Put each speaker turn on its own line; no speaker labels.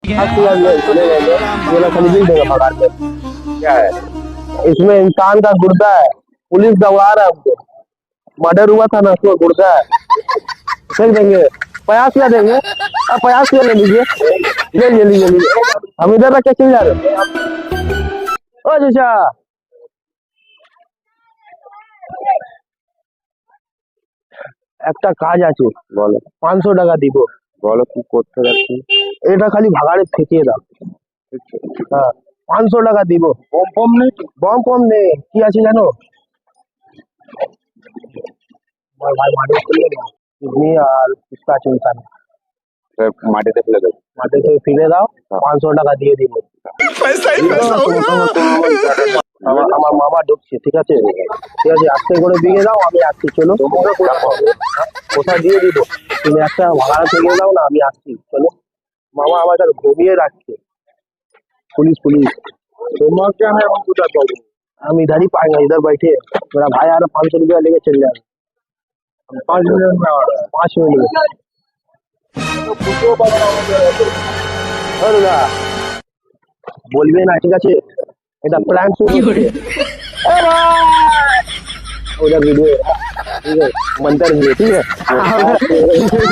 चले जाएंगे, ये लोग खाली बिल देगा पगार पे। क्या है इसमें? इंसान का गुर्दा है, पुलिस दौड़ा रहा है हमको। मर्डर हुआ था ना, उसको गुर्दा है। चल देंगे, 50 देंगे। अब 50 ले लीजिए, ले लीजिए, लीजिए लीजिए। हम इधर रख के चल जा रहे हैं। ओ जीजा, একটা কাজ আছে, বলো। 500 টাকা দিব, বলো কি করতে যাচ্ছি। এটা খালি ভাগাড়ে ফেঁকিয়ে দাও। হ্যাঁ, 500 টাকা দিব। বম বম নেই, বম বম নেই, কি আছে জানো? আমার ভাই মাঠে ফেলে দাও, কিডনি আর পিস্তা চুলকানি মাটিতে ফেলে দাও, মাটিতে ফেলে দাও। 500 টাকা দিয়ে দিব। আমার মামা ঢুকছে, ঠিক আছে ঠিক আছে, আস্তে করে দিয়ে দাও, আমি আসছি। চলো, কোথায় দিয়ে দিব? তুমি একটা ভাড়া থেকে দাও না, আমি আসছি। চলো, মামা আমার কাছে ঘুমিয়ে রাখছে। पुलिस पुलिस तुम्हारा क्या है? हम पूछा तो हम इधर ही पाएंगे, इधर बैठे। मेरा भाई आ रहा, 500 रुपया लेके चल जाए। 5 मिनट में आ रहा है, 5 मिनट में। বলবে না, ঠিক আছে? এটা প্ল্যান শুরু হচ্ছে। ওটা ভিডিও, ঠিক है, मंतर भी है, ठीक है।